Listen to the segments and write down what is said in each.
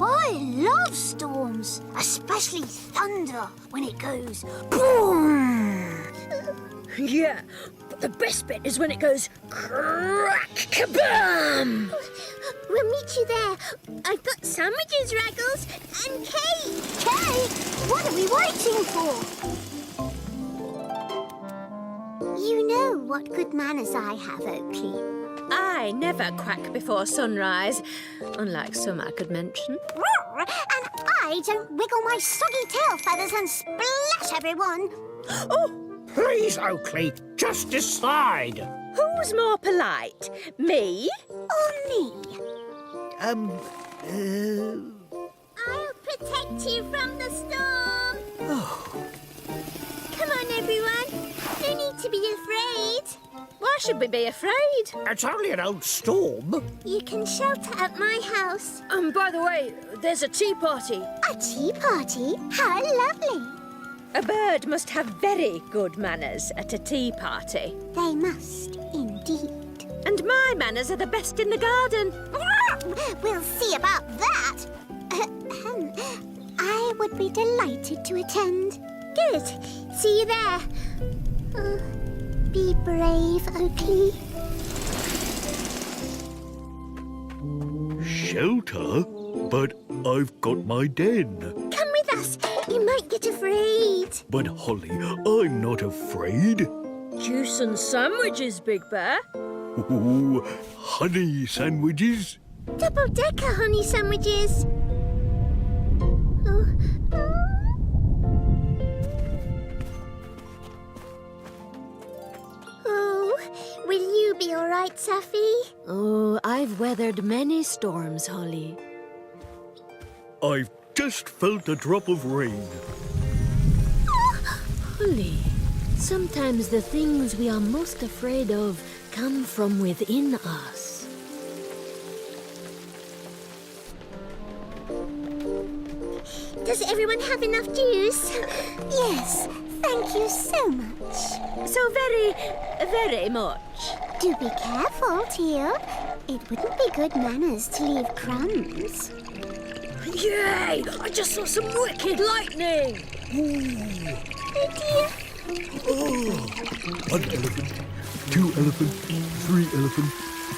I love storms, especially thunder when it goes boom. Yeah, but the best bit is when it goes crack-kabam! We'll meet you there. I've got sandwiches, Raggles, and cake. Cake? What are we waiting for? You know what good manners I have, Oakley. I never quack before sunrise, unlike some I could mention. And I don't wiggle my soggy tail feathers and splash everyone. Oh, Please, Oakley, just decide. who's more polite, me? Or me. I'll protect you from the storm. Come on, everyone. No need to be afraid. Why should we be afraid? It's only an old storm. You can shelter at my house. By the way, there's a tea party. A tea party? How lovely. A bird must have very good manners at a tea party. They must, indeed. And my manners are the best in the garden. We'll see about that. I would be delighted to attend. Good. See you there. Be brave, Oakley. Shelter? But I've got my den. Come with us. You might get afraid. But Holly, I'm not afraid. Juice and sandwiches, Big Bear. Ooh, honey sandwiches. Double-decker honey sandwiches. Oh, will you be all right, Safi? Oh, I've weathered many storms, Holly. I've just felt a drop of rain. Holly, sometimes the things we are most afraid of come from within us. Does everyone have enough juice? Yes, thank you so much. So very, very much. Do be careful, Teal. It wouldn't be good manners to leave crumbs. Yay! I just saw some wicked lightning. Oh, dear. Oh, 1 elephant, 2 elephant, 3 elephant,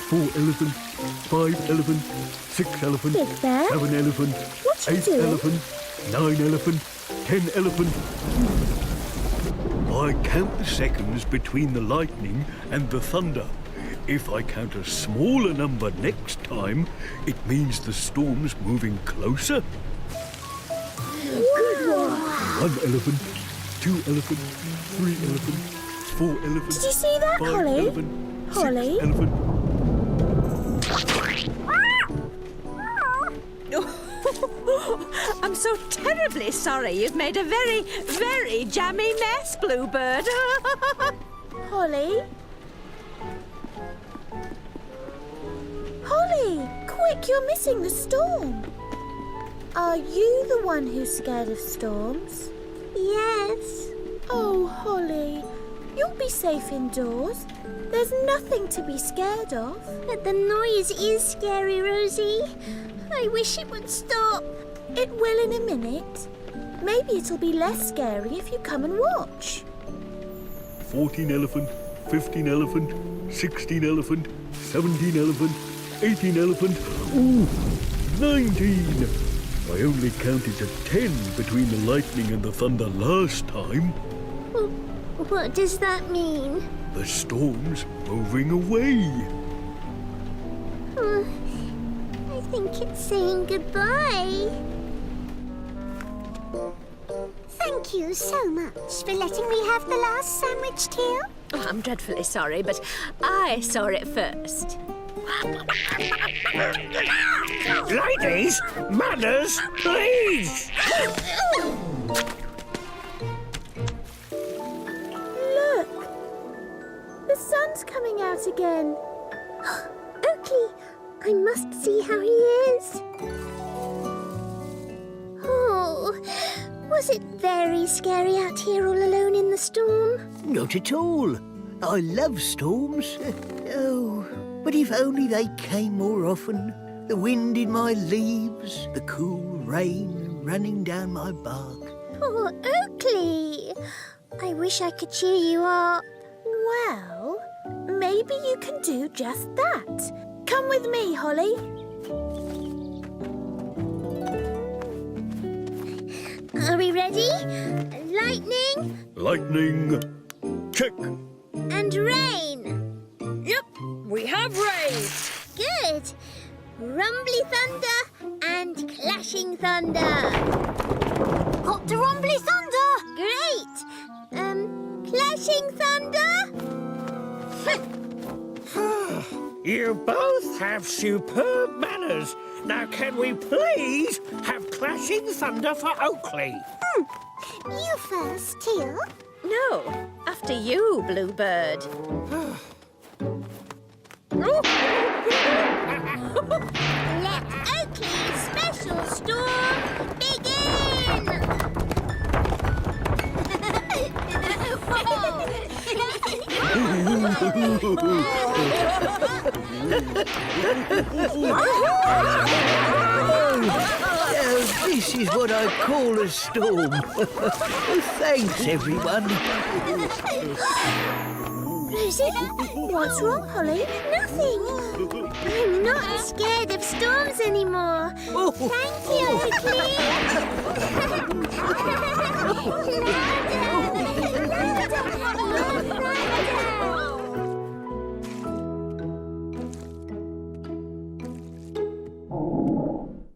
4 elephant, 5 elephant, 6 elephant, Big Bear? 7 elephant, What you 8 doing? elephant, 9 elephant, 10 elephant. I count the seconds between the lightning and the thunder. If I count a smaller number next time, it means the storm's moving closer. Good one. 1 elephant, 2 elephant, 3 elephant, 4 elephant. Did you see that, 5 Holly? elephant, 6 Holly? elephant. I'm so terribly sorry you've made a very, very jammy mess, Bluebird. Holly? Holly, quick, you're missing the storm. Are you the one who's scared of storms? Yes. Oh, Holly, you'll be safe indoors. There's nothing to be scared of. But the noise is scary, Rosie. I wish it would stop. It will in a minute. Maybe it'll be less scary if you come and watch. 14 elephant, 15 elephant, 16 elephant, 17 elephant, 18 elephant. Ooh, 19. I only counted to 10 between the lightning and the thunder last time. What does that mean? The storm's moving away. I think it's saying goodbye. Thank you so much for letting me have the last sandwich, Teal. Oh, I'm dreadfully sorry, but I saw it first. Ladies, manners, please. Look! The sun's coming out again. Oakley, I must see how he is. Oh, was it very scary out here all alone in the storm? Not at all. I love storms. Oh, but if only they came more often. The wind in my leaves, the cool rain running down my bark. Poor Oakley. I wish I could cheer you up. Well, maybe you can do just that. Come with me, Holly. Are we ready? Lightning Lightning. Check. and rain. Yep, we have rain. Good. Rumbly thunder and clashing thunder. Got the rumbly thunder. Great. Clashing thunder. You both have superb manners. Now, can we please have clashing thunder for Oakley? You first, Teal. No, after you, Bluebird. Let Oakley's special storm begin! Oh, this is what I call a storm. Thanks, everyone. Rosie? What's wrong, Holly? Nothing. I'm not scared of storms anymore. Thank you,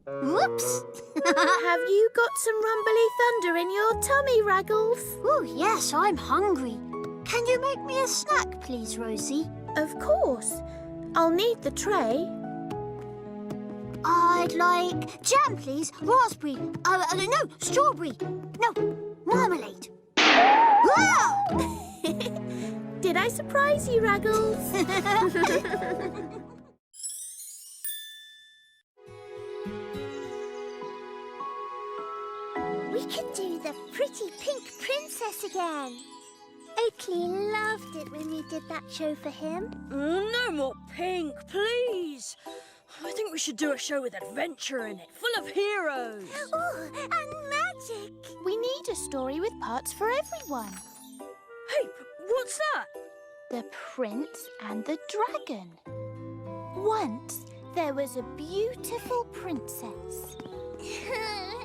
Whoops. Have you got some rumbly thunder in your tummy, Raggles? Oh, yes, I'm hungry. Can you make me a snack, please, Rosie? Of course. I'll need the tray. I'd like jam, please. Raspberry. No, strawberry. No, marmalade. Ah! Did I surprise you, Raggles? We could do the pretty pink princess again. Oakley loved it when we did that show for him. Oh, no more pink, please. I think we should do a show with adventure in it, full of heroes. Oh, and magic. We need a story with parts for everyone. Hey, what's that? The Prince and the Dragon. Once there was a beautiful princess.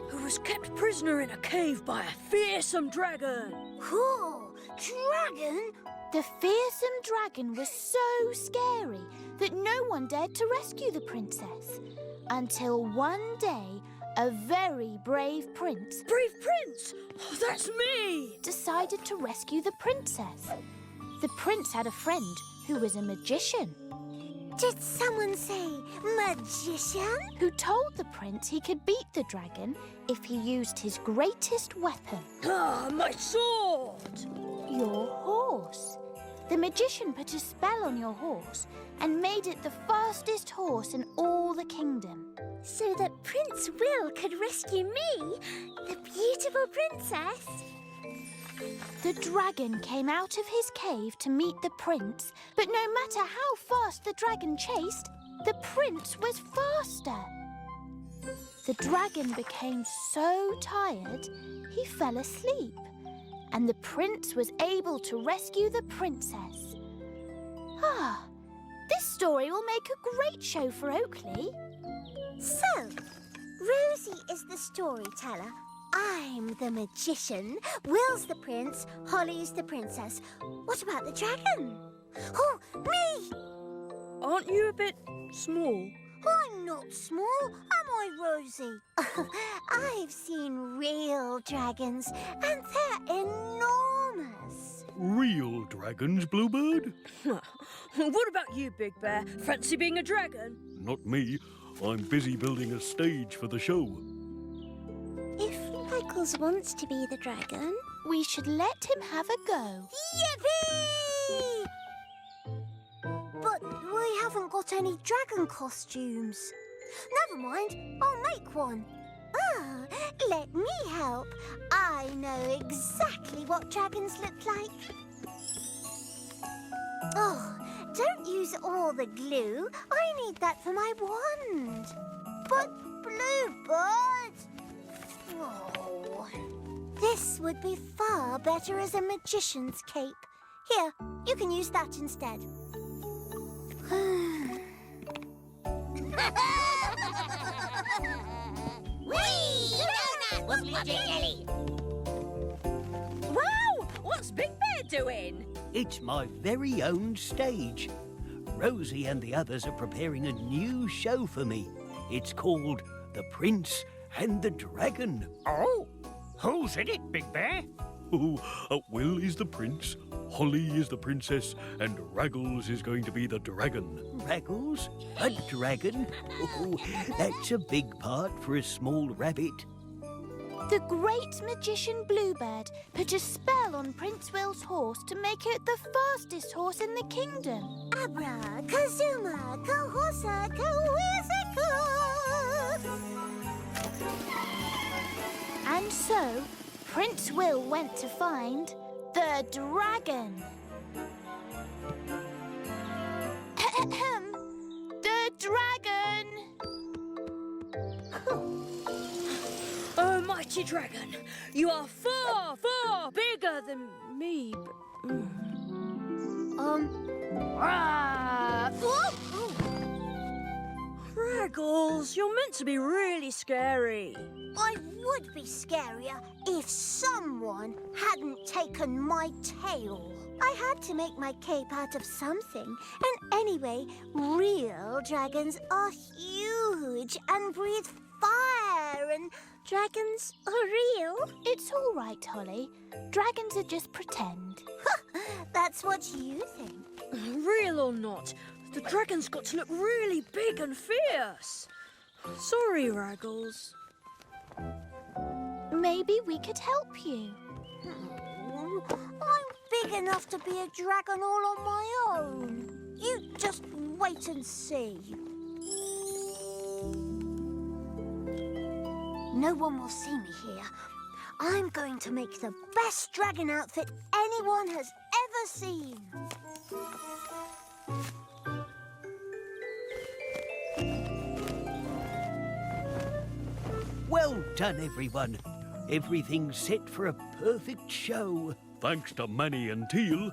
Who was kept prisoner in a cave by a fearsome dragon. Cool. Dragon? The fearsome dragon was so scary that no one dared to rescue the princess. Until one day, a very brave prince Brave Prince! Oh, that's me! decided to rescue the princess. The prince had a friend who was a magician, Did someone say magician? who told the prince he could beat the dragon if he used his greatest weapon, Ah, my sword! your horse. The magician put a spell on your horse and made it the fastest horse in all the kingdom. So that Prince Will could rescue me, the beautiful princess. The dragon came out of his cave to meet the prince, but no matter how fast the dragon chased, the prince was faster. The dragon became so tired, he fell asleep, and the prince was able to rescue the princess. Ah, this story will make a great show for Oakley. So, Rosie is the storyteller. I'm the magician. Will's the prince. Holly's the princess. What about the dragon? Oh, me! Aren't you a bit small? I'm not small, am I, Rosie? I've seen real dragons, and they're enormous. Real dragons, Bluebird? What about you, Big Bear? Fancy being a dragon? Not me. I'm busy building a stage for the show. If Michaels wants to be the dragon... We should let him have a go. Yippee! But we haven't got any dragon costumes. Never mind, I'll make one. Oh, let me help. I know exactly what dragons look like. Oh, don't you use all the glue. I need that for my wand. But Bluebird... Oh, this would be far better as a magician's cape. Here, you can use that instead. Wow! What's Big Bear doing? It's my very own stage. Rosie and the others are preparing a new show for me. It's called The Prince and the Dragon. Oh, who's in it, Big Bear? Will is the prince, Holly is the princess, and Raggles is going to be the dragon. Raggles? A dragon? Oh, that's a big part for a small rabbit. The great magician Bluebird put a spell on Prince Will's horse to make it the fastest horse in the kingdom. Abra, Kazuma, Kahorsa, Kawizica. And so, Prince Will went to find the dragon. The dragon! Oh, mighty dragon, you are far, far bigger than me. Raggles, you're meant to be really scary. I would be scarier if someone hadn't taken my tail. I had to make my cape out of something. And anyway, real dragons are huge and breathe fire, and dragons are real. It's all right, Holly. Dragons are just pretend. That's what you think. Real or not, the dragon's got to look really big and fierce. Sorry, Raggles. Maybe we could help you. I'm big enough to be a dragon all on my own. You just wait and see. No one will see me here. I'm going to make the best dragon outfit anyone has ever seen. Well done, everyone. Everything's set for a perfect show. Thanks to Manny and Teal.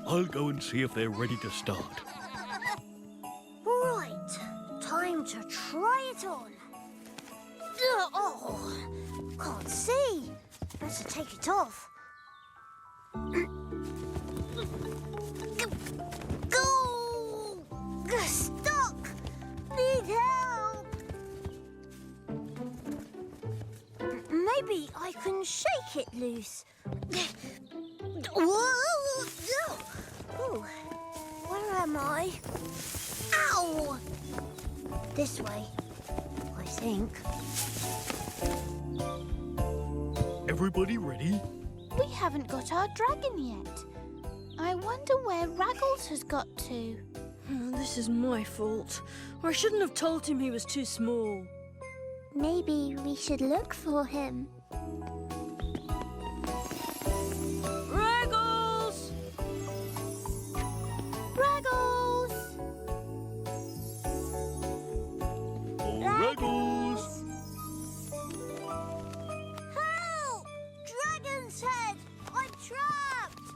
I'll go and see if they're ready to start. Right, time to try it on. Oh, can't see. Better take it off. Go! Stuck! Need help! Maybe I can shake it loose. Whoa! Oh, where am I? Ow! This way, I think. Everybody ready? We haven't got our dragon yet. I wonder where Raggles has got to. This is my fault. I shouldn't have told him he was too small. Maybe we should look for him. Raggles! Raggles! Oh, Raggles! Help! Dragon's head! I'm trapped!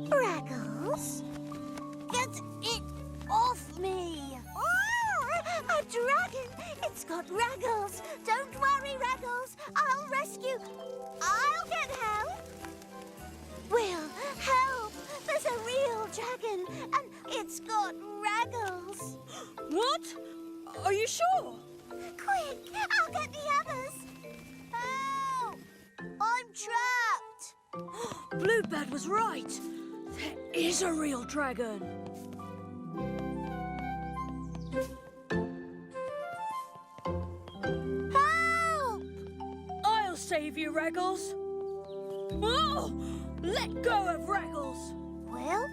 Raggles? Get it off me! A dragon! It's got Raggles! Don't worry, Raggles! I'll rescue... I'll get help! Will, help! There's a real dragon, and it's got Raggles! What? Are you sure? Quick! I'll get the others! Help! I'm trapped! Bluebird was right. There is a real dragon. Help! I'll save you, Raggles. Oh! Let go of Raggles. Will?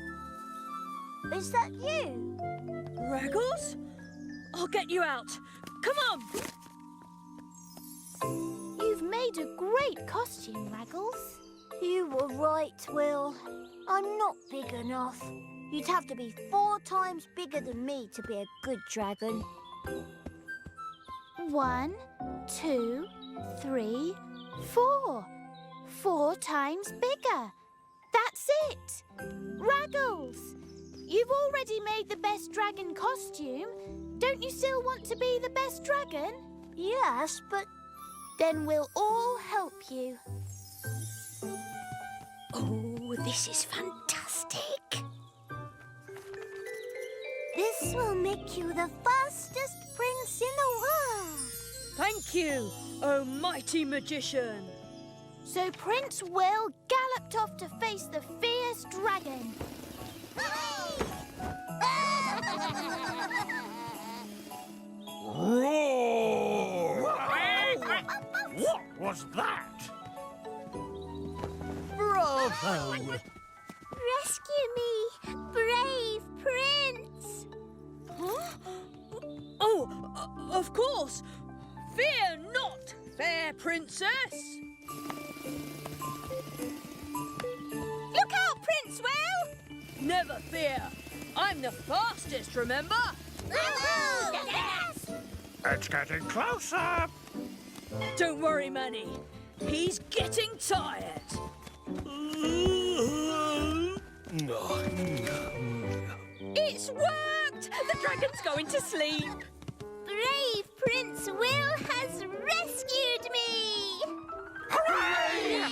Is that you? Raggles? I'll get you out. Come on. You've made a great costume, Raggles. You were right, Will. I'm not big enough. You'd have to be 4 times bigger than me to be a good dragon. 1, 2, 3, 4. 4 times bigger. That's it. Raggles, you've already made the best dragon costume. Don't you still want to be the best dragon? Yes, but Then we'll all help you. Oh, this is fantastic. this will make you the fastest prince in the world. Thank you, oh mighty magician. So Prince Will galloped off to face the fierce dragon. Roar! What was that? Bravo! Rescue me, brave prince. Oh, of course. Fear not, fair princess. Look out, Prince Will! Never fear. I'm the fastest, remember? Yes! It's getting closer. Don't worry, Manny. He's getting tired. It's worked! The dragon's going to sleep. Brave Prince Will has rescued me! Hooray!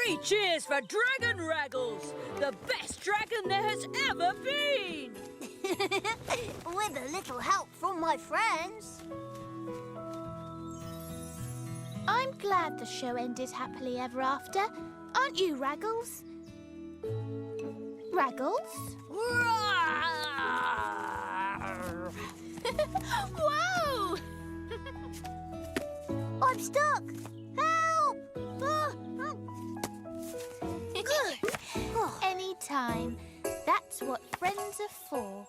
3 cheers for Dragon Raggles, the best dragon there has ever been! With a little help from my friends. I'm glad the show ended happily ever after. Aren't you, Raggles? Raggles? Whoa! I'm stuck. Help! Anytime. That's what friends are for.